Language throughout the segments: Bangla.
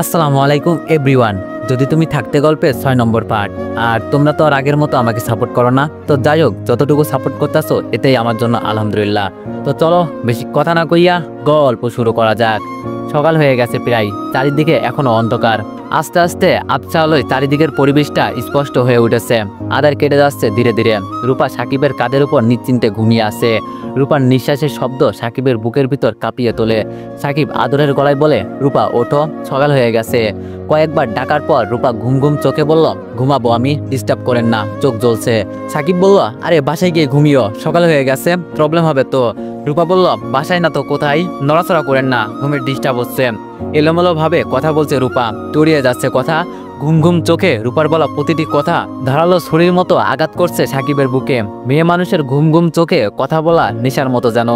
আসসালামু আলাইকুম এভরিওয়ান। যদি তুমি থাকতে গল্পে ৬ নম্বর পার্ট। আর তোমরা তো আর আগের মতো আমাকে সাপোর্ট করো না, তো যাই হোক, যতটুকু সাপোর্ট করতেছো এটাই আমার জন্য আলহামদুলিল্লাহ। তো চলো বেশি কথা না কইয়া গল্প শুরু করা যাক। সকাল হয়ে গেছে প্রায়, চারিদিকে এখনো অন্ধকার। আস্তে আস্তে আবছা আলোয় চারিদিকের পরিবেশটা স্পষ্ট হয়ে উঠেছে। আধার কেটে যাচ্ছে ধীরে ধীরে। রূপা সাকিবের কাঁধের উপর নিশ্চিন্তে ঘুমিয়ে আছে। রূপার নিঃশ্বাসের শব্দ সাকিবের বুকের ভিতর কাঁপিয়ে তোলে। সাকিব আদরের গলায় বলে, রূপা ওঠো, সকাল হয়ে গেছে। কয়েকবার ডাকার পর রূপা ঘুম ঘুম চোখে বলল, ঘুমাবো আমি, ডিস্টার্ব করেন না, চোখ জ্বলছে। সাকিব বলল, আরে বাসায় গিয়ে ঘুমিও, সকাল হয়ে গেছে, প্রবলেম হবে তো। রূপা বলল, বাসায় না তো কোথায়, নড়াচড়া করেন না, ঘুমের ডিস্টার্ব হচ্ছে। এলোমেলো ভাবে কথা বলছে রূপা, তড়িয়ে যাচ্ছে কথা। ঘুম ঘুম চোখে রূপার বলা প্রতিটি কথা ধারালো ছুরির মতো আঘাত করছে সাকিবের বুকে। মেয়ে মানুষের ঘুম ঘুম চোখে কথা বলা নেশার মতো যেন।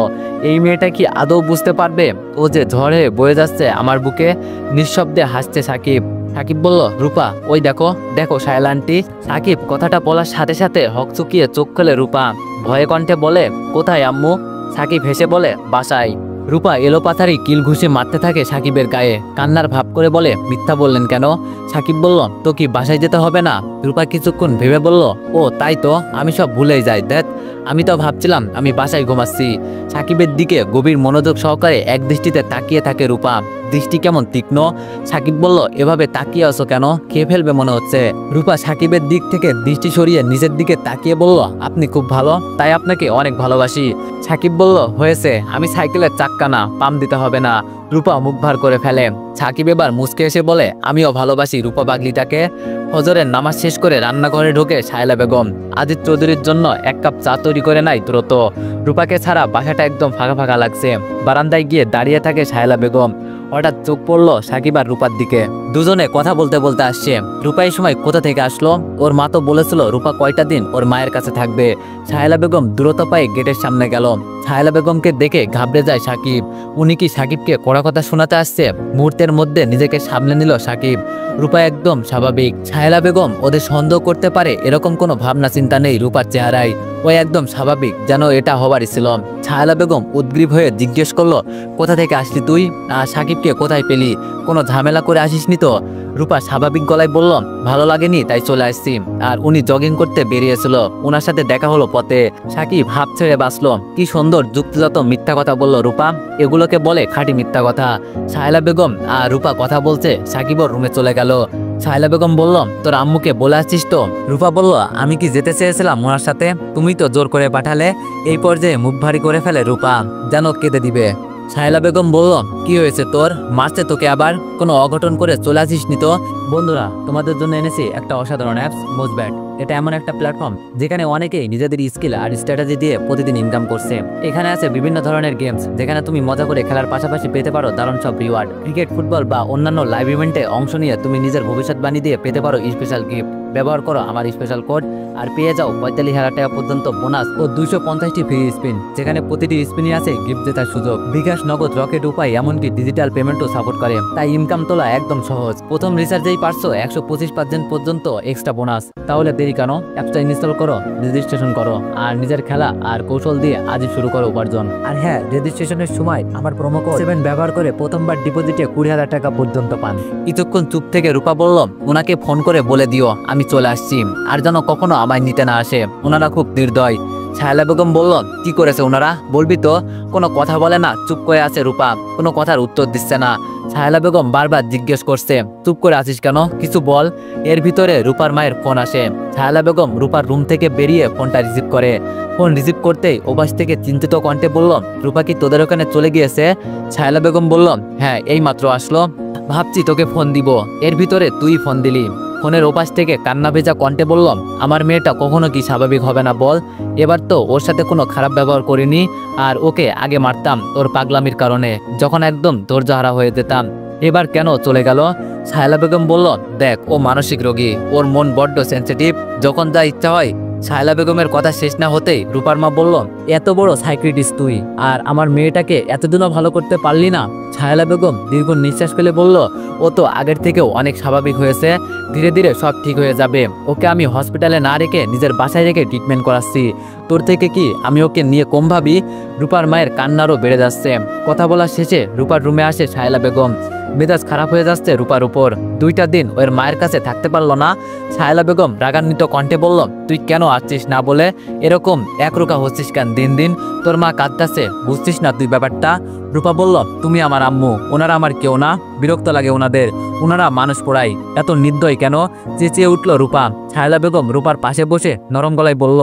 এই মেয়েটা কি আদৌ বুঝতে পারবে ও যে ঝড়ে বয়ে যাচ্ছে আমার বুকে? নিঃশব্দে হাসছে সাকিব। সাকিব বলল, রূপা ওই দেখো দেখো সায়লা আন্টি। সাকিব কথাটা বলার সাথে সাথে হকচকিয়ে চোখ খুলে রূপা ভয়ে কণ্ঠে বলে, কোথায় আম্মু? সাকিব হেসে বলে, বাসায়। রূপা এলোপাথারি কিল ঘুষে মারতে থাকে সাকিবের গায়ে। কান্নার ভাব করে বলে, মিথ্যা বললেন কেন? সাকিব বলল, তো কি বাসায় যেতে হবে না? রূপা কিছুক্ষণ ভেবে বলল, ও তাই তো, আমি সব ভুলেই যাই। দেখ, আমি তো ভাবছিলাম আমি বাসায় ঘুমাচ্ছি। সাকিবের দিকে গভীর মনোযোগ সহকারে এক দৃষ্টিতে তাকিয়ে থাকে রূপা। দৃষ্টি কেমন তীক্ষ্ণ। সাকিব বলল, এভাবে তাকিয়ে আছো কেন? খেয়ে ফেলবে মনে হচ্ছে। রূপা সাকিবের দিক থেকে দৃষ্টি সরিয়ে নিজের দিকে তাকিয়ে বলল, আপনি খুব ভালো, তাই আপনাকে অনেক ভালোবাসি। সাকিব বলল, হয়েছে, আমি সাইকেলের চাক্কা না, পাম দিতে হবে না। রূপা মুখ ভার করে ফেলে। সাকিব এবার মুচকে এসে বলে, আমিও ভালোবাসি রূপা পাগলিটাকে। ফজরের নামাজ শেষ করে রান্নাঘরে ঢোকে সায়লা বেগম। আজিজ চৌধুরীর জন্য এক কাপ চা তৈরি করে নাই দ্রুত। রূপাকে ছাড়া বাসাটা একদম ফাঁকা ফাঁকা লাগছে। বারান্দায় গিয়ে দাঁড়িয়ে থাকে সায়লা বেগম। হঠাৎ চোখ পড়লো সাকিব আর রূপার দিকে। দুজনে কথা বলতে বলতে আসছে। রূপা এই সময় কোথা থেকে আসলো? ওর মা তো বলেছিল রূপা কয়টা দিন ওর মায়ের কাছে থাকবে। সায়লা বেগম দ্রুত পায়ে গেটের সামনে গেল। সায়লা বেগমকে দেখে ঘাবড়ে যায় সাকিব। উনি কি সাকিবকে কড়া কথা শোনাতে আসছে? মুহূর্তের মধ্যে নিজেকে সামলে নিল সাকিব। রূপা একদম স্বাভাবিক। সায়লা বেগম ওদের সন্দেহ করতে পারে এরকম কোনো ভাবনা চিন্তা নেই রূপার চেহারায়। ও একদম স্বাভাবিক, যেন এটা হবারই ছিল। সায়লা বেগম উদ্গ্রীব হয়ে জিজ্ঞেস করলো, কোথা থেকে আসলি তুই? আর সাকিবকে কোথায় পেলি? কোনো ঝামেলা করে আসিসনি তো? রূপা স্বাভাবিক গলায় বলল, ভালো লাগেনি তাই চলে আসছি। আর উনি জগিং করতে বেরিয়েছিল, ওনার সাথে দেখা হলো পথে। সাকিব হাফ ছেড়ে বাঁচলো। কি সুন্দর যুক্তিগত মিথ্যা কথা বলল রূপা, এগুলোকে বলে খাঁটি মিথ্যা কথা। সায়লা বেগম আর রূপা কথা বলছে, সাকিব ওর রুমে চলে গেল। সায়লা বেগম বলল, তোর আম্মুকে বলে আসছিস তো? রূপা বলল, আমি কি যেতে চেয়েছিলাম ওনার সাথে, তুমি তো জোর করে পাঠালে। এই পর্যায়ে মুখ ভারী করে ফেলে রূপা, যেন কেঁদে দিবে। সায়লা বেগম বলল, কি হয়েছে তোর? মারছে তোকে আবার? কোনো অঘটন করে চলে আসিসনি তো? বন্ধুরা, তোমাদের জন্য এনেছি একটা অসাধারণ অ্যাপস, মোজব্যাট। এটা এমন একটা প্ল্যাটফর্ম যেখানে অনেকেই নিজেদের স্কিল আর স্ট্র্যাটেজি দিয়ে প্রতিদিন ইনকাম করছে। এখানে আছে বিভিন্ন ধরনের গেমস, যেখানে তুমি মজা করে খেলার পাশাপাশি পেতে পারো দারুণ সব রিওয়ার্ড। ক্রিকেট, ফুটবল বা অন্যান্য লাইভ ইভেন্টে অংশ নিয়ে তুমি নিজের ভবিষ্যৎবাণী দিয়ে পেতে পারো স্পেশাল গিফট। ব্যবহার করো আমার স্পেশাল কোড আর পেয়ে যাও 45,000 টাকা পর্যন্ত বোনাস ও 250টি ফ্রি স্পিন, যেখানে প্রতিটি স্পিনে আছে গিফট জেতার সুযোগ। বিকাশ, নগদ, রকেট উপায়, এমনকি ডিজিটাল পেমেন্টও সাপোর্ট করে, তাই ইনকাম তোলা একদম সহজ। প্রথম রিচার্জেই পারছো 125% পর্যন্ত এক্সট্রা বোনাস। তাহলে দেরি কেন? অ্যাপটা ইনস্টল করো, রেজিস্ট্রেশন করো আর নিজের খেলা আর কৌশল দিয়ে আজই শুরু করো উপার্জন। আর হ্যাঁ, রেজিস্ট্রেশনের সময় আমার প্রোমো কোড 7 ব্যবহার করে প্রথমবার ডিপোজিটে 20,000 টাকা পর্যন্ত পান। কিছুক্ষণ চুপ থেকে রূপা বলল, ওনাকে ফোন করে বলে দিও আমি চলে আসছি, আর যেন কখনো আমায় নিতে না আসে, ওনারা খুব নির্দয়। সায়লা বেগম বলল, কি করেছে ওনারা? বলবি তো? কোনো কথা বলে না, চুপ করে আছে রূপা, কোনো কথার উত্তর দিচ্ছে না। সায়লা বেগম বারবার জিজ্ঞেস করছে, চুপ করে আছিস কেন, কিছু বল। এর ভিতরে রূপার মায়ের ফোন আসে। সায়লা বেগম রূপার রুম থেকে বেরিয়ে ফোনটা রিসিভ করে। ফোন রিসিভ করতেই ওপাশ থেকে চিন্তিত কণ্ঠে বলল, রূপা কি তোদের ওখানে চলে গিয়েছে? সায়লা বেগম বলল, হ্যাঁ এই মাত্র আসলো, ভাবছি তোকে ফোন দিব, এর ভিতরে তুই ফোন দিলি। ফোনের ওপাশ থেকে কান্না ভেজা কণ্ঠে বললাম, আমার মেয়েটা কখনো কি স্বাভাবিক হবে না বল? এবার তো ওর সাথে কোনো খারাপ ব্যবহার করিনি, আর ওকে আগে মারতাম ওর পাগলামির কারণে, যখন একদম ধৈর্যহারা হয়ে যেতাম। এবার কেন চলে গেল? সায়লা বেগম বলল, দেখ ও মানসিক রোগী, ওর মন বড্ড সেন্সিটিভ, যখন যা ইচ্ছা হয়। সায়লা বেগমের কথা শেষ না হতেই রূপার মা বলল, এত বড় সাইকিয়াট্রিস্ট তুই, আর আমার মেয়েটাকে এতদিনও ভালো করতে পারলি না? সায়লা বেগম দীর্ঘ নিঃশ্বাস ফেলে বলল, ও তো আগের থেকেও অনেক স্বাভাবিক হয়েছে, ধীরে ধীরে সব ঠিক হয়ে যাবে। ওকে আমি হসপিটালে না রেখে নিজের বাসায় রেখে ট্রিটমেন্ট করাচ্ছি। তোর থেকে কি আমি ওকে নিয়ে কম ভাবি? রূপার মায়ের কান্নারও বেড়ে যাচ্ছে। কথা বলা শেষে রূপার রুমে আসে সায়লা বেগম। মেজাজ খারাপ হয়ে যাচ্ছে রূপার উপর। 2টা দিন ওর মায়ের কাছে থাকতে পারলো না। সাহেলা বেগম রাগান্বিত কণ্ঠে বলল, তুই কেন আসছিস না বলে? এরকম একরোকা হচ্ছিস কেন দিন দিন? তোর মা কাঁদতেছে, বুঝছিস না তুই ব্যাপারটা? রূপা বলল, তুমি আমার আম্মু, ওনারা আমার কেউ না। বিরক্ত লাগে ওনাদের, ওনারা মানুষ পোড়াই। এত নির্দয় কেন? চেঁচিয়ে উঠল রূপা। সাহেলা বেগম রূপার পাশে বসে নরম গলায় বলল,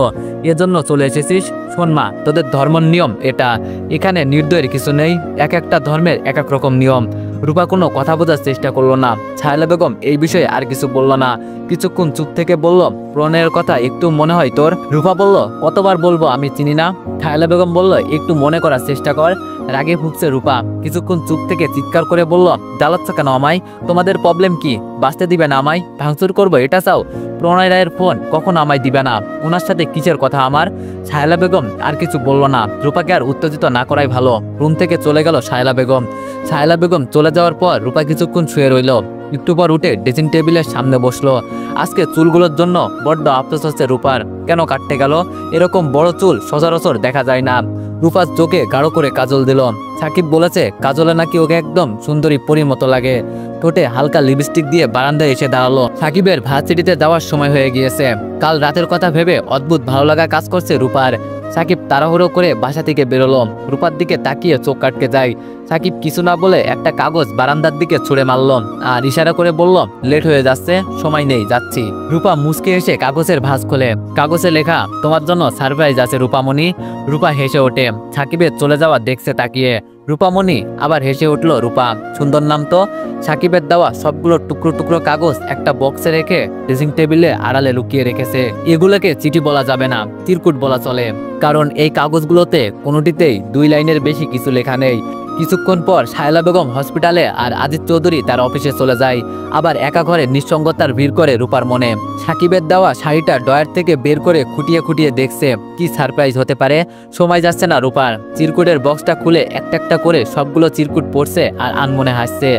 এজন্য চলে এসেছিস? শোন মা, তোদের ধর্মের নিয়ম এটা, এখানে নির্দয়ের কিছু নেই। এক একটা ধর্মের এক এক রকম নিয়ম। রূপা কোনো কথা বোঝার চেষ্টা করলো না। সাহেলা বেগম এই বিষয়ে আর কিছু বলল না। কিছুক্ষণ চুপ থেকে বলল, প্রণয়ের কথা একটু মনে হয় তোর? রূপা বলল, কতবার বলবো আমি চিনি না? সাহেলা বেগম বলল, একটু মনে করার চেষ্টা কর। রাগে ফুঁকছে রূপা। কিছুক্ষণ চুপ থেকে চিৎকার করে বলল, জ্বালাচ্ছ কেন আমায়? তোমাদের প্রবলেম কি? বাঁচতে দিবে না আমায়? ভাঙচুর করবো এটা চাও? প্রণয় রায়ের ফোন কখনো আমায় দিবে না। ওনার সাথে কিসের কথা আমার? সাহেলা বেগম আর কিছু বলল না। রূপাকে আর উত্তেজিত না করাই ভালো। রুম থেকে চলে গেল সাহেলা বেগম। সাহেলা বেগম চলে যাওয়ার পর রূপা কিছুক্ষণ শুয়ে রইল। একটু পর উঠে ড্রেসিং টেবিলের সামনে বসলো। আজকে চুলগুলোর জন্য বড্ড আফসোস হচ্ছে রূপার। কেন কাটতে গেল? এরকম বড় চুল সচরাচর দেখা যায় না। রূপার চোখে গাঢ় করে কাজল দিল। সাকিব বলেছে কাজলে নাকি ওকে একদম সুন্দরী পরীর মতো লাগে। ঠোঁটে হালকা লিপস্টিক দিয়ে বারান্দায় এসে দাঁড়ালো। সাকিবের ভার্সিটিতে যাওয়ার সময় হয়ে গিয়েছে। কাল রাতের কথা ভেবে অদ্ভুত ভালো লাগা কাজ করছে রূপার। সাকিব তাড়াহুড়ো করে বাসা থেকে বেরোলো। রূপার দিকে তাকিয়ে চোখ কাটকে যায়। সাকিব কিছু না বলে একটা কাগজ বারান্দার দিকে ছুঁড়ে মারল আর ইশারা করে বলল, লেট হয়ে যাচ্ছে, সময় নেই, যাচ্ছি। রূপা মুচকে এসে কাগজের ভাঁজ খোলে। কাগজে লেখা, তোমার জন্য সারপ্রাইজ আছে রূপামণি। রূপা হেসে ওঠে। সাকিবের চলে যাওয়া দেখছে তাকিয়ে। রূপামণি, আবার হেসে উঠল রূপা। সুন্দর নাম তো। সাকিবের দেওয়া সবগুলো টুকরো টুকরো কাগজ একটা বক্সে রেখে ড্রেসিং টেবিলে আড়ালে লুকিয়ে রেখেছে। এগুলোকে চিঠি বলা যাবে না, চিরকুট বলা চলে, কারণ এই কাগজগুলোতে কোনোটিতেই 2 লাইনের বেশি কিছু লেখা নেই। কিছুক্ষণ পর সাহেলা বেগম হসপিটালে আর আজিজ চৌধুরী তার অফিসে চলে যায়। আবার একা ঘরে নিঃসঙ্গতার ভিড় করে রূপার মনে। সাকিবের দেওয়া শাড়িটা ডয়ার থেকে বের করে খুঁটিয়ে খুঁটিয়ে দেখছে কি সারপ্রাইজ হতে পারে। সময় যাচ্ছে না রূপার। চিরকুটের বক্সটা খুলে একটা একটা করে সবগুলো চিরকুট পড়ছে আর আনমনে হাসছে।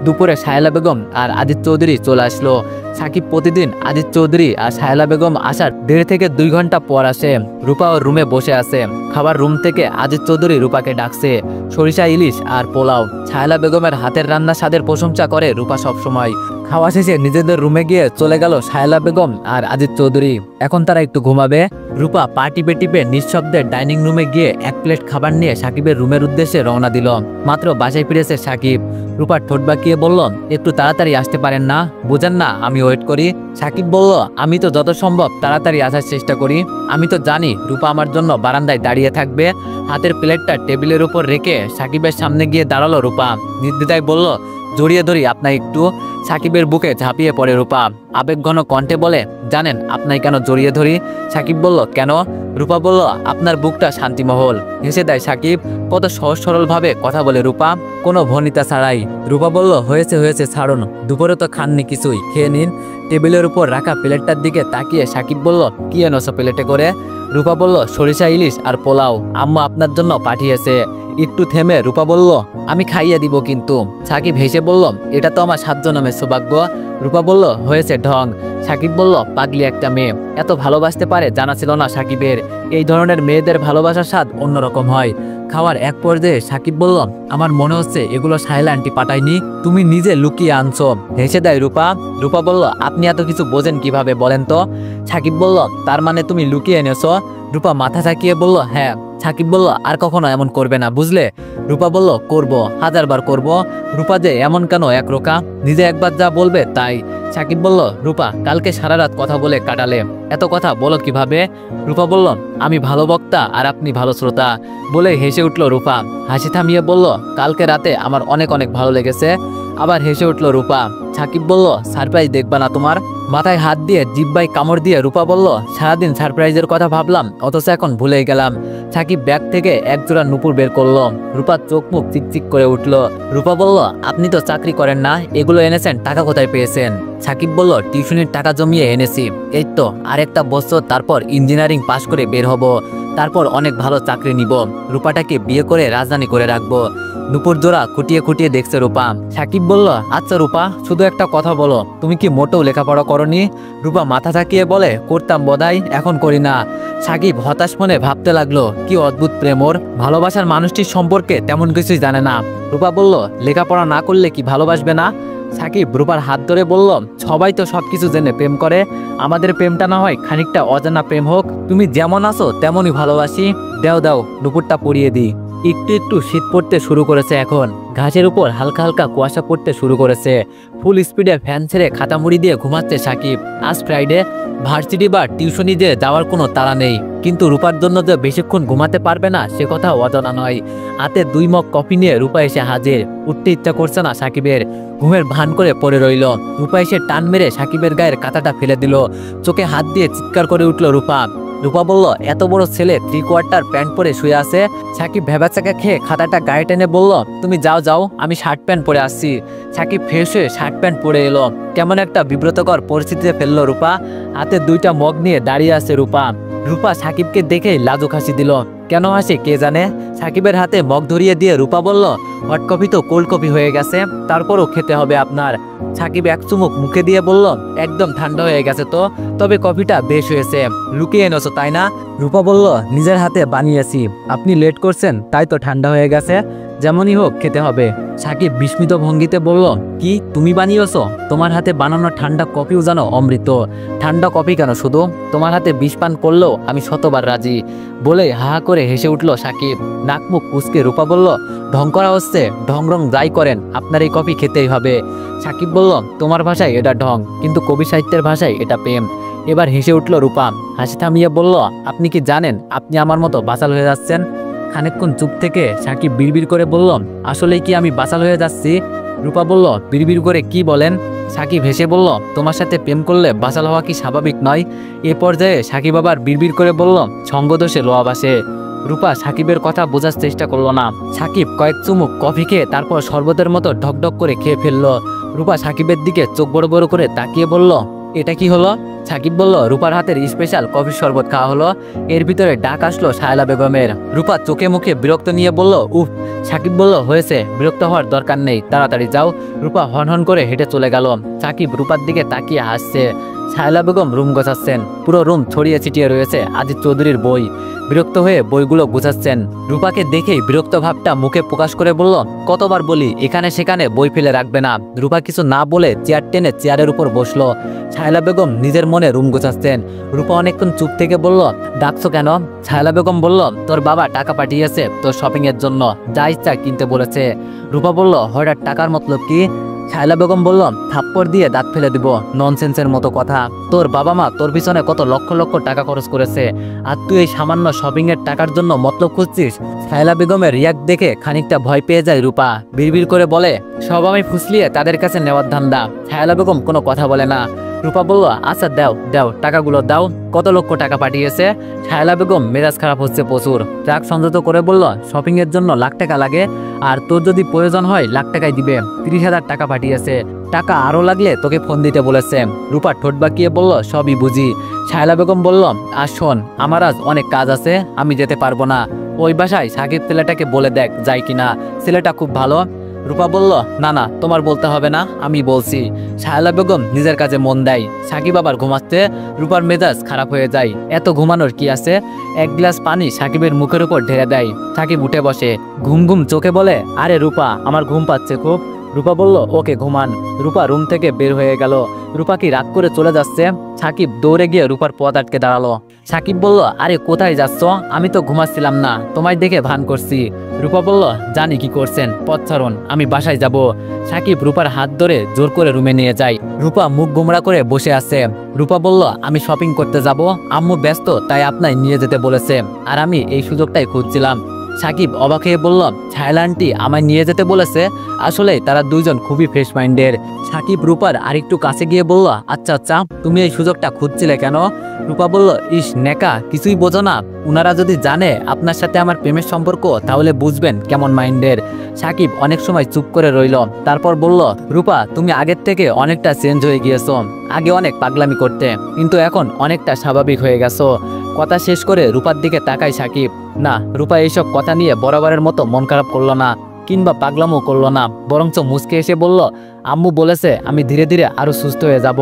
দুপুরে সাহেলা বেগম আর আজিজ চৌধুরী চলে আসলো। সাকিব প্রতিদিন আজিজ চৌধুরী আর সাহেলা বেগম আসার 1.5 থেকে 2 ঘন্টা পর আসে। রূপা ওর রুমে বসে আছে। খাবার রুম থেকে আজিজ চৌধুরী রূপাকে ডাকছে। সরিষা ইলিশ আর পোলাও। সাহেলা বেগমের হাতের রান্না স্বাদের প্রশংসা করে রূপা সবসময়। খাওয়া শেষে নিজেদের রুমে গিয়ে চলে গেল সাহেলা বেগম আর আজিজ চৌধুরী। এখন তারা একটু ঘুমাবে। রূপা পা টিপে টিপে নিঃশব্দে ডাইনিং রুমে গিয়ে 1 প্লেট খাবার নিয়ে সাকিবের রুমের উদ্দেশ্যে রওনা দিল। মাত্র বাসায় ফিরেছে সাকিব। রূপা ঠোঁট বাঁকিয়ে বলল, একটু তাড়াতাড়ি আসতে পারেন না? বুঝেন না আমি ওয়েট করি? সাকিব বলল, আমি তো যত সম্ভব তাড়াতাড়ি আসার চেষ্টা করি। আমি তো জানি রূপা আমার জন্য বারান্দায় দাঁড়িয়ে থাকবে। হাতের প্লেটটা টেবিলের উপর রেখে সাকিবের সামনে গিয়ে দাঁড়ালো রূপা। নির্দ্বিধায় বলল, জড়িয়ে ধরি আপনার একটু। সাকিবের বুকে ঝাঁপিয়ে পড়ে রূপা। আবেগঘন কণ্ঠে বলে, জানেন আপনায় কেন জড়িয়ে ধরি? সাকিব বলল, কেন? রূপা বলল, আপনার বুকটা শান্তিমহল। হেসে দেয় সাকিব। কত সহজ সরল ভাবে কথা বলে রূপা, কোনো ভনিতা ছাড়াই। রূপা বলল, হয়েছে হয়েছে, ছাড়ুন, দুপুরে তো খাননি কিছুই, খেয়ে নিন। টেবিলের উপর রাখা প্লেটটার দিকে তাকিয়ে সাকিব বলল, কি এনেছো প্লেটে করে? রূপা বলল, সরিষা ইলিশ আর পোলাও, আম্মু আপনার জন্য পাঠিয়েছে। একটু থেমে রূপা বলল, আমি খাইয়ে দিব কিন্তু। সাকিব হেসে বলল, এটা তো আমার 7 জন্মের সৌভাগ্য। রূপা বলল, হয়েছে ঢং। সাকিব বলল, পাগলি একটা মেয়ে, এত ভালোবাসতে পারে জানা ছিল না সাকিবের। এই ধরনের মেয়েদের ভালোবাসার স্বাদ অন্যরকম হয়। খাওয়ার এক পর্যায়ে সাকিব বলল, আমার মনে হচ্ছে এগুলো সাহেলা আন্টি পাঠায়নি, তুমি নিজে লুকিয়ে আনছো। হেসে দেয় রূপা। রূপা বলল, আপনি এত কিছু বোঝেন কিভাবে বলেন তো? সাকিব বলল, তার মানে তুমি লুকিয়ে এনেছো? রূপা মাথা ঝাঁকিয়ে বলল, হ্যাঁ। সাকিব বলল, আর কখনো এমন করবে না, বুঝলে? রূপা বলল, করব, 1000 বার করব। রূপা যে এমন কেন একরোকা, নিজে একবার যা বলবে তাই। সাকিব বলল, রূপা কালকে সারা রাত কথা বলে কাটালে, এত কথা বলো কিভাবে? রূপা বলল, আমি ভালো বক্তা আর আপনি ভালো শ্রোতা। বলে হেসে উঠল রূপা। হাসি থামিয়ে বলল, কালকে রাতে আমার অনেক অনেক ভালো লেগেছে। আবার হেসে উঠল রূপা। সাকিব বলল, সারপ্রাইজ দেখবা না তোমার? মাথায় হাত দিয়ে জিব্বায় কামড় দিয়ে রূপা বলল, সারাদিন সারপ্রাইজের কথা ভাবলাম, অথচ এখন ভুলেই গেলাম। সাকিব ব্যাগ থেকে একজোড়া নুপুর বের করলো। রূপার চোখ মুখ চিকচিক করে উঠল। রূপা বলল, আপনি তো চাকরি করেন না, এগুলো এনেছেন, টাকা কোথায় পেয়েছেন? সাকিব বলল, টিউশনির টাকা জমিয়ে এনেছি। এই তো আরেকটা বছর, তারপর ইঞ্জিনিয়ারিং পাশ করে বের হব, তারপর অনেক ভালো চাকরি নিব, রূপাটাকে বিয়ে করে রাজধানী করে রাখবো। নুপুর জোড়া খুঁটিয়ে খুঁটিয়ে দেখছে রূপা। সাকিব বলল, আচ্ছা রূপা, শুধু একটা কথা বলো, তুমি কি মোটেও লেখাপড়া করনি? রূপা মাথা ঝাঁকিয়ে বলে, করতাম বোধহয়, এখন করি না। সাকিব হতাশ মনে ভাবতে লাগলো, কি অদ্ভুত প্রেম ওর, ভালোবাসার মানুষটির সম্পর্কে তেমন কিছুই জানে না। রূপা বলল, লেখাপড়া না করলে কি ভালোবাসবে না? সাকিব রূপার হাত ধরে বলল, সবাই তো সবকিছু জেনে প্রেম করে, আমাদের প্রেমটা না হয় খানিকটা অজানা প্রেম হোক, তুমি যেমন আছো তেমনই ভালোবাসি, দাও দাও নুপুরটা পরিয়ে দিই। একটু একটু শীত পড়তে শুরু করেছে এখন, ঘাসের উপর হালকা হালকা কুয়াশা পড়তে শুরু করেছে। ফুল স্পিডে ফ্যান ছেড়ে খাতা মুড়ি দিয়ে ঘুমাচ্ছে সাকিব। আজ ফ্রাইডে, ভার্সিটি বা টিউশনি দিয়ে যাওয়ার কোনো তাড়া নেই, কিন্তু রূপার জন্য যে বেশিক্ষণ ঘুমাতে পারবে না সে কথা অজানা নয়। হাতে 2 মগ কফি নিয়ে রূপা এসে হাজির। উঠতে ইচ্ছা করছে না সাকিবের, ঘুমের ভান করে পড়ে রইল। রূপা এসে টান মেরে সাকিবের গায়ের কাঁথাটা ফেলে দিল। চোখে হাত দিয়ে চিৎকার করে উঠল রূপা। রূপা বলল, এত বড় ছেলে 3/4 প্যান্ট পরে শুয়ে আছে। সাকিব ভেবাচাকা খেয়ে খাতাটা গায়ে টেনে বলল, তুমি যাও যাও, আমি শার্ট প্যান্ট পরে আসছি। সাকিব ফ্রেশ হয়ে শার্ট প্যান্ট পরে এলো। কেমন একটা বিব্রতকর পরিস্থিতিতে ফেললো রূপা। হাতে 2টা মগ নিয়ে দাঁড়িয়ে আছে রূপা। রূপা সাকিবকে দেখেই লাজুক হাসি দিল। কেন হাসে কে জানে। সাকিবের হাতে মগ ধরিয়ে দিয়ে রূপা বলল, হট কফি তো কোল্ড কফি হয়ে গেছে, তারপরও খেতে হবে আপনার। সাকিব এক চুমুক মুখে দিয়ে বলল, একদম ঠান্ডা হয়ে গেছে তো, তবে কফিটা বেশ হয়েছে, লুকিয়ে এনেছো তাই না? রূপা বলল, নিজের হাতে বানিয়েছি, আপনি লেট করছেন তাই তো ঠান্ডা হয়ে গেছে, যেমনই হোক খেতে হবে। সাকিব বিস্মিত ভঙ্গিতে বলল, কি তুমি বানিয়েছো? তোমার হাতে বানানো ঠান্ডা কফিও জানো অমৃত। ঠান্ডা কফি কেন, শুধু তোমার হাতে বিষ পান করলেও আমি শতবার রাজি। বলে হা করে হেসে উঠল সাকিব। নাক মুখ কুচকে রূপা বলল, ঢং করা হচ্ছে, ঢং রং যাই করেন আপনার এই কফি খেতেই হবে। সাকিব বলল, তোমার ভাষায় এটা ঢং, কিন্তু কবি সাহিত্যের ভাষায় এটা প্রেম। এবার হেসে উঠল রূপা। হাসি থামিয়ে বলল, আপনি কি জানেন আপনি আমার মতো বাচাল হয়ে যাচ্ছেন? খানিকক্ষণ চুপ থেকে সাকিব বিড়বিড় করে বলল, আসলেই কি আমি বাচাল হয়ে যাচ্ছি? রূপা বলল, বিড়বিড় করে কি বলেন? সাকিব হেসে বলল, তোমার সাথে প্রেম করলে বাচাল হওয়া কি স্বাভাবিক নয়? এ পর্যায়ে সাকিব আবার বিড়বিড় করে বলল, সঙ্গদোষে লোয়া বাসে। রূপা সাকিবের কথা বোঝার চেষ্টা করলো না। সাকিব কয়েক চুমুক কফি খেয়ে তারপর শরবতের মতো ঢকঢক করে খেয়ে ফেললো। রূপা সাকিবের দিকে চোখ বড় বড় করে তাকিয়ে বলল, এটা কি হলো? সাকিব বলল, রূপার হাতের স্পেশাল কফির শরবত খাওয়া হলো। এর ভিতরে ডাক আসলো শায়লা বেগমের। রূপা চোখে মুখে বিরক্ত নিয়ে বলল, উফ। সাকিব বলল, হয়েছে, বিরক্ত হওয়ার দরকার নেই, তাড়াতাড়ি যাও। রূপা হনহন করে হেঁটে চলে গেল। সাকিব রূপার দিকে তাকিয়ে হাসছে। শায়লা বেগম রুম গোছাচ্ছেন। পুরো রুম ছড়িয়ে ছিটিয়ে রয়েছে আজিজ চৌধুরীর বই। বিরক্ত হয়ে বইগুলো গোছাচ্ছেন। রূপাকে দেখেই বিরক্ত ভাবটা মুখে প্রকাশ করে বলল, কতবার বলি এখানে সেখানে বই ফেলে রাখবে না। রূপা কিছু না বলে চেয়ার টেনে চেয়ারের উপর বসলো। শায়লা বেগম নিজের মনে রুম গোছাচ্ছেন। রূপা অনেকক্ষণ চুপ থেকে বলল, ডাকছো কেন? শায়লা বেগম বলল, তোর বাবা টাকা পাঠিয়েছে তোর শপিং এর জন্য, যা ইচ্ছা কিনতে বলেছে। রূপা বলল, হঠাৎ টাকার মতলব কি? শায়লা বেগম বলল, থাপ্পড় দিয়ে দাঁত ফেলে দিব, ননসেন্সের মতো কথা। তোর বাবা মা তোর পিছনে কত লক্ষ লক্ষ টাকা খরচ করেছে, আর তুই এই সামান্য শপিং এর টাকার জন্য মতলব খুঁজছিস? শায়লা বেগমের রিয়াক্ট দেখে খানিকটা ভয় পেয়ে যায় রূপা। বিড়বিড় করে বলে, সব আমি ফুসলিয়ে তাদের কাছে নেওয়ার ধান্দা। শায়লা বেগম কোনো কথা বলে না। রূপা বলল, আচ্ছা দাও দাও, টাকাগুলো দাও। কত লক্ষ টাকা পাঠিয়েছে? শায়লা বেগম মেজাজ খারাপ হচ্ছে প্রচুর। ট্রাক সংযত করে বলল, শপিং এর জন্য লাখ টাকা লাগে, আর তোর যদি প্রয়োজন হয় লাখ টাকাই দিবে। 30,000 টাকা পাঠিয়েছে, টাকা আরো লাগলে তোকে ফোন দিতে বলেছে। রূপা ঠোঁট বাঁকিয়ে বলল, সবই বুঝি। শায়লা বেগম বলল, আর শোন, আমার আজ অনেক কাজ আছে, আমি যেতে পারবো না। ওই বাসায় সাকিব ছেলেটাকে বলে দেখ যায় কিনা, ছেলেটা খুব ভালো। রূপা বলল, না না, তোমার বলতে হবে না, আমি বলছি। শায়লা বেগম নিজের কাজে মন দেয়। সাকিব আবার ঘুমাচ্ছে। রূপার মেজাজ খারাপ হয়ে যায়। এত ঘুমানোর কি আছে? এক গ্লাস পানি সাকিবের মুখের উপর ঢেলে দেয়। সাকিব উঠে বসে, ঘুম ঘুম চোখে বলে, আরে রূপা, আমার ঘুম পাচ্ছে খুব। রূপা বলল, ওকে ঘুমান। রূপা রুম থেকে বের হয়ে গেল। রূপা কি রাগ করে চলে যাচ্ছে? সাকিব দৌড়ে গিয়ে রূপার পথ আটকে দাঁড়ালো। সাকিব বলল, আরে কোথায় যাচ্ছ? আমি তো ঘুমাচ্ছিলাম না, তোমায় দেখে ভান করছি। রূপা বলল, জানি কি করছেন, পথ ছাড়ুন, আমি বাসায় যাব। সাকিব রূপার হাত ধরে জোর করে রুমে নিয়ে যায়। রূপা মুখ গোমড়া করে বসে আছে। রূপা বলল, আমি শপিং করতে যাব, আম্মু ব্যস্ত তাই আপনাই নিয়ে যেতে বলেছে, আর আমি এই সুযোগটাই খুঁজছিলাম। সাকিব অবাক হয়ে বলল, শায়লা আন্টি আমায় নিয়ে যেতে বলেছে? আসলে তারা দুইজন খুবই ফ্রেশ মাইন্ডের। সাকিব রূপার আরেকটু কাছে গিয়ে বলল, আচ্ছা আচ্ছা, তুমি এই সুযোগটা খুঁজছিলে কেন? রূপা বলল, ইস নেকা, কিছুই বোঝো না। উনারা যদি জানে আপনার সাথে আমার প্রেমের সম্পর্ক, তাহলে বুঝবেন কেমন মাইন্ডের। সাকিব অনেক সময় চুপ করে রইল। তারপর বলল, রূপা, তুমি আগের থেকে অনেকটা চেঞ্জ হয়ে গিয়েছো। আগে অনেক পাগলামি করতে, কিন্তু এখন অনেকটা স্বাভাবিক হয়ে গেছো। কথা শেষ করে রূপার দিকে তাকায় সাকিব। না, রূপা এইসব কথা নিয়ে বরাবরের মতো মন খারাপ করলো না। কিংবা পাগলামো করলো না, বরঞ্চ মুচকে এসে বলল, আম্মু বলেছে আমি ধীরে ধীরে আরো সুস্থ হয়ে যাব।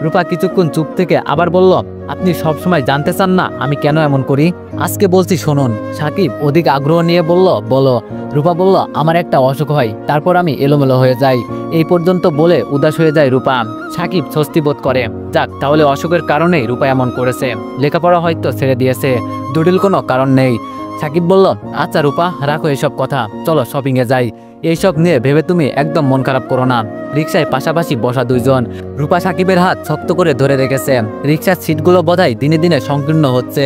রূপা কিছুক্ষণ চুপ থেকে আবার বলল, আপনি সবসময় জানতে চান না আমি কেন এমন করি? আজকে বলছি শুনুন। সাকিব অধিক আগ্রহ নিয়ে বলল, বলো। রূপা বলল, আমার একটা অসুখ হয়, তারপর আমি এলোমেলো হয়ে যাই। এই পর্যন্ত বলে উদাস হয়ে যায় রূপা। সাকিব স্বস্তি বোধ করে, যাক তাহলে অসুখের কারণেই রূপা এমন করেছে, লেখাপড়া হয়তো ছেড়ে দিয়েছে, জটিল কোনো কারণ নেই। সাকিব বলল, আচ্ছা রূপা রাখো এসব কথা, চলো শপিংয়ে যাই। এইসব নিয়ে ভেবে তুমি একদম মন খারাপ করো না। রিকশায় পাশাপাশি বসা দুইজন। রূপা সাকিবের হাত শক্ত করে ধরে রেখেছে। রিকশার সিটগুলো বোধহয় দিনে দিনে সংকীর্ণ হচ্ছে।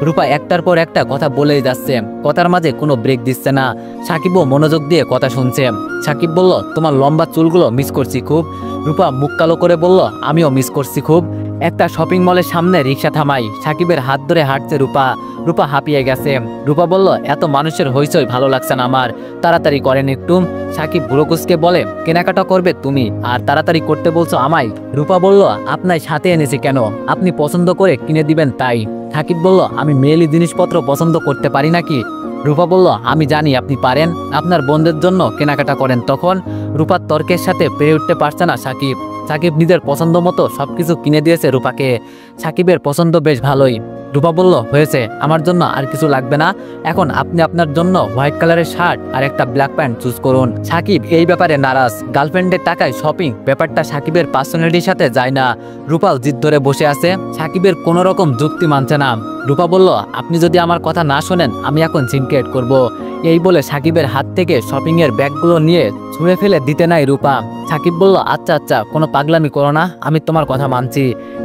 রূপা একটার পর একটা কথা বলেই যাচ্ছে, কথার মাঝে কোনো ব্রেক দিচ্ছে না। সাকিবও মনোযোগ দিয়ে কথা শুনছে। সাকিব বলল, তোমার লম্বা চুলগুলো মিস করছি খুব। রূপা মুখ কালো করে বলল, আমিও মিস করছি খুব। একটা শপিং মলের সামনে রিকশা থামাই, সাকিবের হাত ধরে হাঁটছে রূপা। রূপা হাঁপিয়ে গেছে। রূপা বলল, এত মানুষের হইচই ভালো লাগছে না আমার, তাড়াতাড়ি করেন একটু। সাকিব বুড়োকুসকে বলে, কেনাকাটা করবে তুমি আর তাড়াতাড়ি করতে বলছো আমায়? রূপা বলল, আপনার সাথে এনেছি কেন, আপনি পছন্দ করে কিনে দিবেন তাই। সাকিব বলল, আমি মেয়েলি জিনিসপত্র পছন্দ করতে পারি নাকি? রূপা বলল, আমি জানি আপনি পারেন, আপনার বোনদের জন্য কেনাকাটা করেন। তখন রূপার তর্কের সাথে পেরে উঠতে পারছে না সাকিব। সাকিব নিজের পছন্দ মতো সবকিছু কিনে দিয়েছে রূপাকে। সাকিবের পছন্দ বেশ ভালোই। রূপা বলল, হয়েছে, আমার জন্য আর কিছু লাগবে না। এখন আপনি আপনার জন্য হোয়াইট কালারের শার্ট আর একটা ব্ল্যাক প্যান্ট চুজ করুন। সাকিব এই ব্যাপারে নারাজ। গার্লফ্রেন্ডের টাকায় শপিং, ব্যাপারটা সাকিবের পার্সোনালিটির সাথে যায় না। রূপাও জিদ ধরে বসে আছে। সাকিবের কোনো রকম যুক্তি মানছে না। রূপা বলল, আপনি যদি আমার কথা না শোনেন আমি এখন সিনক্রেট করব। এই বলে সাকিবের হাত থেকে শপিং এর ব্যাগগুলো নিয়ে ছুঁড়ে ফেলে দিতে নাই রূপা। সাকিব বলল, আচ্ছা আচ্ছা, কোনো পাগলামি করো না, আমি তোমার কথা মানছি।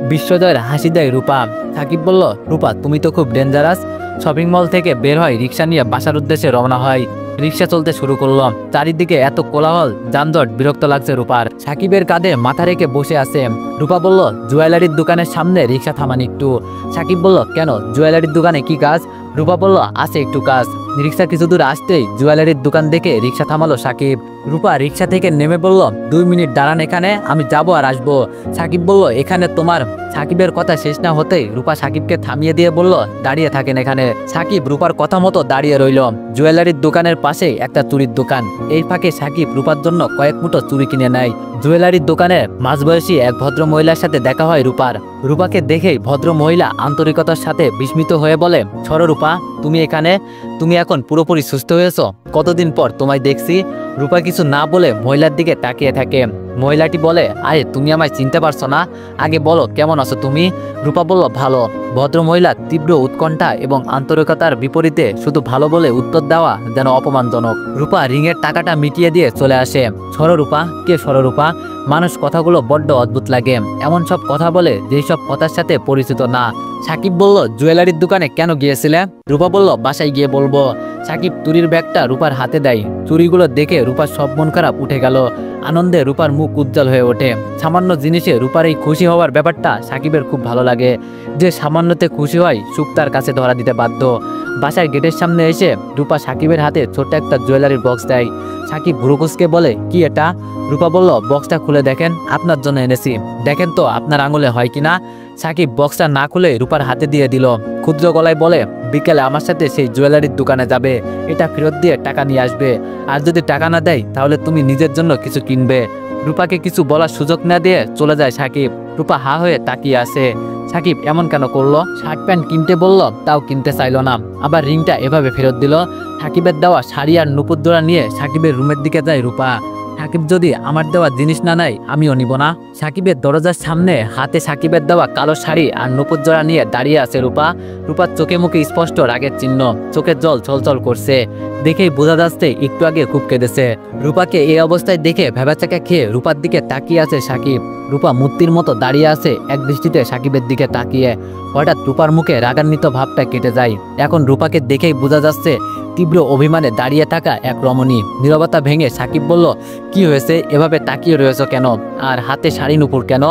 বিশ্বজয়ের হাসি দেয় রূপা। সাকিব বলল, রূপা তুমি তো খুব ডেঞ্জারাস। শপিং মল থেকে বের হয়, রিক্সা নিয়ে বাসার উদ্দেশ্যে রওনা হয়। রিক্সা চলতে শুরু করলো। চারিদিকে এত কোলাহল, যানজট, বিরক্ত লাগছে রূপার। সাকিবের কাঁধে মাথা রেখে বসে আছে। রূপা বলল, জুয়েলারির দোকানের সামনে রিক্সা থামান একটু। সাকিব বলল, কেন, জুয়েলারির দোকানে কি কাজ? রূপা বলল, আছে একটু কাজ। রিক্সা কিছু দূর আসতেই জুয়েলারির দোকান দেখে রিক্সা থামালো সাকিব। রূপা রিক্সা থেকে নেমে বলল, 2 মিনিট দাঁড়ান এখানে, আমি যাবো আর আসবো। সাকিব বলল, এখানে তোমার? সাকিবের কথা শেষ না হতেই রূপা সাকিবকে থামিয়ে দিয়ে বলল, দাঁড়িয়ে থাকেন এখানে। সাকিব রূপার কথা মতো দাঁড়িয়ে রইল। জুয়েলারির দোকানের পাশেই একটা চুরির দোকান। এই ফাঁকে সাকিব রূপার জন্য কয়েক মুঠো চুরি কিনে নেয়। জুয়েলারির দোকানে মাঝবয়সী এক ভদ্র মহিলার সাথে দেখা হয় রূপার। রূপাকে দেখেই ভদ্র মহিলা আন্তরিকতার সাথে বিস্মিত হয়ে বলে, সরো রূপা, তুমি এখানে? তুমি এখন পুরোপুরি সুস্থ হয়েছো? কতদিন পর তোমায় দেখছি। রূপা কিছু না বলে মহিলার দিকে তাকিয়ে থাকে। মহিলাটি বলে, আরে তুমি আমায় চিনতে পারছো না? আগে বলো কেমন আছো তুমি? রূপা বলল, ভালো। ভদ্র মহিলা তীব্র উৎকণ্ঠা এবং আন্তরিকতার বিপরীতে শুধু ভালো বলে উত্তর দেওয়া যেন অপমানজনক। রূপা রিংয়ের টাকাটা মিটিয়ে দিয়ে চলে আসে। সররূপা? কে সররূপা? মানুষ কথাগুলো বড্ড অদ্ভুত লাগে, এমন সব কথা বলে যেই সব কথার সাথে পরিচিত না। সাকিব বলল, জুয়েলারির দোকানে কেন গিয়েছিলে? রূপা বলল, বাসায় গিয়ে বলবো। সাকিব চুরির ব্যাগটা রূপার হাতে দেয়। চুরিগুলো দেখে রূপার সব মন খারাপ উঠে গেল। আনন্দে রূপার মুখ উজ্জ্বল হয়ে ওঠে। সামান্য জিনিসে রূপার এই খুশি হওয়ার ব্যাপারটা সাকিবের খুব ভালো লাগে। যে সামান্যতে খুশি হয় সুখ তার কাছে ধরা দিতে বাধ্য। বাসার গেটের সামনে এসে রূপা সাকিবের হাতে ছোট্ট একটা জুয়েলারির বক্স দেয়। সাকিব ভ্রুকুচকে বলে, কি এটা? রূপা বলল, বক্সটা খুলে দেখেন, আপনার জন্য এনেছি, দেখেন তো আপনার আঙুলে হয় কিনা। সাকিব বক্সটা না খুলে রূপার হাতে দিয়ে দিল। ক্ষুদ্র গলায় বলে, বিকেলে আমার সাথে সেই জুয়েলারির দোকানে যাবে, এটা ফেরত দিয়ে টাকা নিয়ে আসবে। আর যদি টাকা না দেয় তাহলে তুমি নিজের জন্য কিছু কিনবে। রূপাকে কিছু বলার সুযোগ না দিয়ে চলে যায় সাকিব। রূপা হা হয়ে তাকিয়ে আসে। সাকিব এমন কেন করলো? শার্ট প্যান্ট কিনতে বলল, তাও কিনতে চাইলো না, আবার রিংটা এভাবে ফেরত দিল। সাকিবের দেওয়া শাড়ি আর নুপুর জোড়া নিয়ে সাকিবের রুমের দিকে যায় রূপা। সাকিব যদি আমার দেওয়া জিনিস না নেয় আমিও নিব না। সাকিবের দরজার সামনে হাতে সাকিবের দেওয়া কালো শাড়ি আর নুপুর জোড়া নিয়ে দাঁড়িয়ে আছে রূপা। রূপার চোখে মুখে স্পষ্ট রাগের চিহ্ন, চোখের জল ছলছল করছে। দেখেই বোঝা যাচ্ছে একটু আগে খুব কেঁদেছে। রূপাকে এই অবস্থায় দেখে ভেবাচাকা খেয়ে রূপার দিকে তাকিয়ে আছে সাকিব। রূপা মূর্তির মতো দাঁড়িয়ে আছে এক দৃষ্টিতে সাকিবের দিকে তাকিয়ে। হঠাৎ রূপার মুখে রাগান্বিত ভাবটা কেটে যায়। এখন রূপাকে দেখেই বোঝা যাচ্ছে তীব্র অভিমানে দাঁড়িয়ে থাকা এক রমণী। নীরবতা ভেঙে সাকিব বলল, কি হয়েছে, এভাবে তাকিয়ে রয়েছ কেন? আর হাতে শাড়ি নুপুর কেন?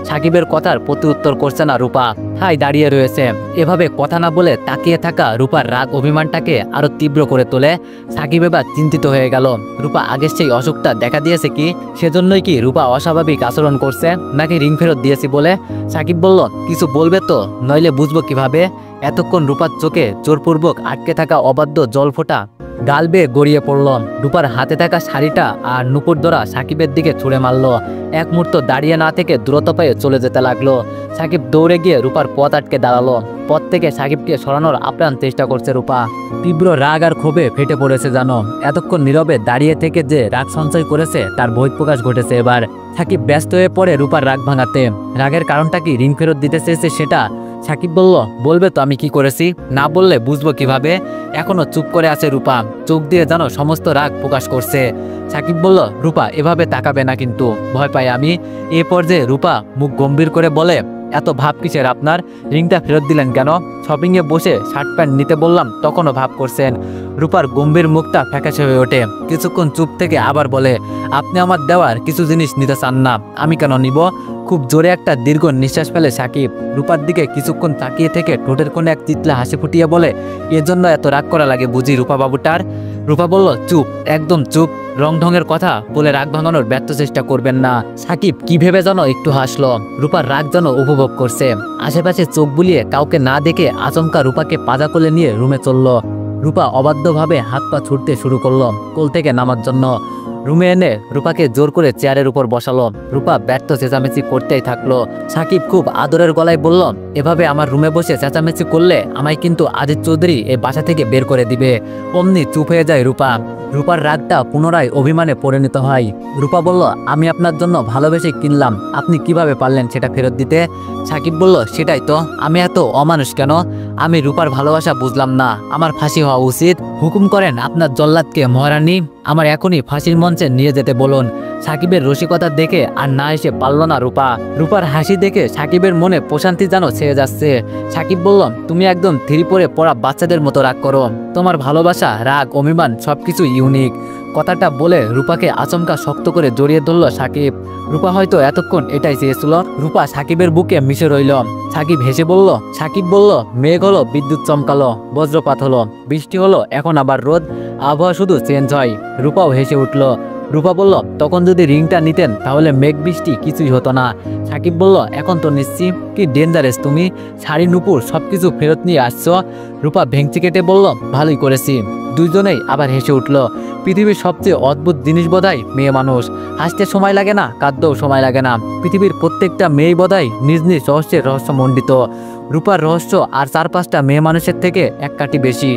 সাকিবের কথার প্রতি উত্তর করছে না রূপা, ঠাই দাঁড়িয়ে রয়েছে। এভাবে কথা না বলে তাকিয়ে থাকা রূপার রাগ অভিমানটাকে আরো তীব্র করে তোলে। সাকিব এবার চিন্তিত হয়ে গেল। রূপা আগের সেই অসুখটা দেখা দিয়েছে কি? সেজন্যই কি রূপা অস্বাভাবিক আচরণ করছে, নাকি রিং ফেরত দিয়েছি বলে? সাকিব বলল, কিছু বলবে তো, নইলে বুঝবো কিভাবে? এতক্ষণ রূপার চোখে জোরপূর্বক আটকে থাকা অবাধ্য জল ফোঁটা গাল বেয়ে গড়িয়ে পড়ল। রূপার হাতে থাকা শাড়িটা আর নুপুর ধরা সাকিবের দিকে ছুঁড়ে মারল। এক মুহূর্ত দাঁড়িয়ে না থেকে দ্রুত পায়ে চলে যেতে লাগলো। সাকিব দৌড়ে গিয়ে রূপার পথ আটকে দাঁড়ালো। পথ থেকে সাকিবকে সরানোর আপ্রাণ চেষ্টা করছে রূপা। তীব্র রাগ আর ক্ষোভে ফেটে পড়েছে জানো। এতক্ষণ নীরবে দাঁড়িয়ে থেকে যে রাগ সঞ্চয় করেছে তার বহিঃপ্রকাশ ঘটেছে এবার। সাকিব ব্যস্ত হয়ে পড়ে রূপার রাগ ভাঙাতে। রাগের কারণটা কি রিং ফেরত দিতে চেয়েছে সেটা? সাকিব বলল, বলবে তো আমি কি করেছি? না বললে বুঝবো কিভাবে? এখনো চুপ করে আছে রূপা, চোখ দিয়ে যেন সমস্ত রাগ প্রকাশ করছে। সাকিব বলল, রূপা এভাবে তাকাবে না কিন্তু, ভয় পাই আমি। এ পর্যায়ে রূপা মুখ গম্ভীর করে বলে, এত ভাব কিসের আপনার? রিংটা ফেরত দিলেন কেন? শপিংয়ে বসে শার্ট প্যান্ট নিতে বললাম তখনও ভাব করছেন। রূপার গম্ভীর মুখটা ফ্যাকাশে হয়ে ওঠে। কিছুক্ষণ চুপ থেকে আবার বলে, আপনি আমার দেওয়ার কিছু জিনিস নিতে চান না, আমি কেন নিব? খুব জোরে একটা দীর্ঘ নিঃশ্বাস ফেলে সাকিব। রূপার দিকে কিছুক্ষণ তাকিয়ে থেকে ঠোঁটের কোণে এক চিতলা হাসি ফুটিয়ে বলে, এজন্য এত রাগ করা লাগে বুঝি রূপা বাবুটার? রূপা বলল, চুপ, একদম চুপ। রং ঢঙের কথা বলে রাগ ভাঙানোর ব্যর্থ চেষ্টা করবেন না। সাকিব কি ভেবে যেন একটু হাসলো। রূপার রাগ যেন উপভোগ করছে। আশেপাশে চোখ বুলিয়ে কাউকে না দেখে আচমকা রূপাকে পাজা কোলে নিয়ে রুমে চলল। রূপা অবাধ্যভাবে হাত পা ছুটতে শুরু করলো কোল থেকে নামার জন্য। রুমে এনে রূপাকে জোর করে চেয়ারের উপর বসালো। রূপা ব্যর্থ চেঁচামেচি করতেই থাকলো। সাকিব খুব আদরের গলায় বলল, এভাবে আমার রুমে বসে চেঁচামেচি করলে আমায় কিন্তু আজিজ চৌধুরী এই বাসা থেকে বের করে দিবে। অমনি চুপ হয়ে যায় রূপা। রূপার রাগটা পুনরায় অভিমানে পরিণত হয়। রূপা বলল, আমি আপনার জন্য ভালোবেসে কিনলাম, আপনি কিভাবে পারলেন সেটা ফেরত দিতে? সাকিব বলল, সেটাই তো, আমি এত অমানুষ কেন? আমি রূপার ভালোবাসা বুঝলাম না, আমার ফাঁসি হওয়া উচিত। হুকুম করেন আপনার জল্লাদকে মহারানী, আমার এখনই ফাঁসির মঞ্চে নিয়ে যেতে বলুন। সাকিবের রসিকতা দেখে আর না এসে পারল না রূপা। রূপার হাসি দেখে সাকিবের মনে প্রশান্তি যেন ছেয়ে যাচ্ছে। সাকিব বলল, তুমি একদম থ্রি পরে পড়া বাচ্চাদের মতো রাগ করো, তোমার ভালোবাসা, রাগ, অভিমান সবকিছু ইউনিক। কথাটা বলে রূপাকে আচমকা শক্ত করে জড়িয়ে ধরল সাকিব। রূপা হয়তো এতক্ষণ এটাই চেয়েছিল। রূপা সাকিবের বুকে মিশে রইল। সাকিব হেসে বলল, সাকিব বলল, মেঘ হলো, বিদ্যুৎ চমকালো, বজ্রপাত হলো, বৃষ্টি হলো, এখন আবার রোদ, আবহাওয়া শুধু চেঞ্জ হয়। রূপাও হেসে উঠল। রূপা বলল, তখন যদি রিংটা নিতেন তাহলে মেঘ বৃষ্টি কিছুই হতো না। সাকিব বলল, এখন তো নিচ্ছি। কি ডেঞ্জারাস তুমি, শাড়ি নুপুর সবকিছু ফেরত নিয়ে আসছো। রূপা ভেঙচি কেটে বলল, ভালোই করেছি। দুইজনেই আবার হেসে উঠল। পৃথিবীর সবচেয়ে অদ্ভুত জিনিস বোধহয় মেয়ে মানুষ। হাসতে সময় লাগে না, কাঁদতেও সময় লাগে না। পৃথিবীর প্রত্যেকটা মেয়েই বোধহয় নিজ নিজ রহস্যের রহস্যমণ্ডিত। রূপার রহস্য আর 4-5টা মেয়ে মানুষের থেকে এক কাঠি বেশি।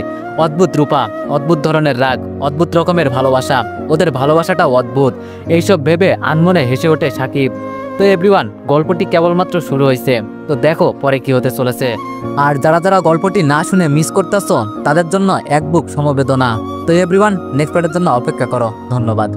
অদ্ভুত রূপা, অদ্ভুত ধরনের রাগ, অদ্ভুত রকমের ভালোবাসা, ওদের ভালোবাসাটাও অদ্ভুত। এইসব ভেবে আনমনে হেসে ওঠে সাকিব। তো এভরিওয়ান, গল্পটি কেবলমাত্র শুরু হয়েছে, তো দেখো পরে কি হতে চলেছে। আর যারা যারা গল্পটি না শুনে মিস করতেছ তাদের জন্য এক বুক সমবেদনা। তো এভরিওয়ান, নেক্সট পার্টের জন্য অপেক্ষা করো। ধন্যবাদ।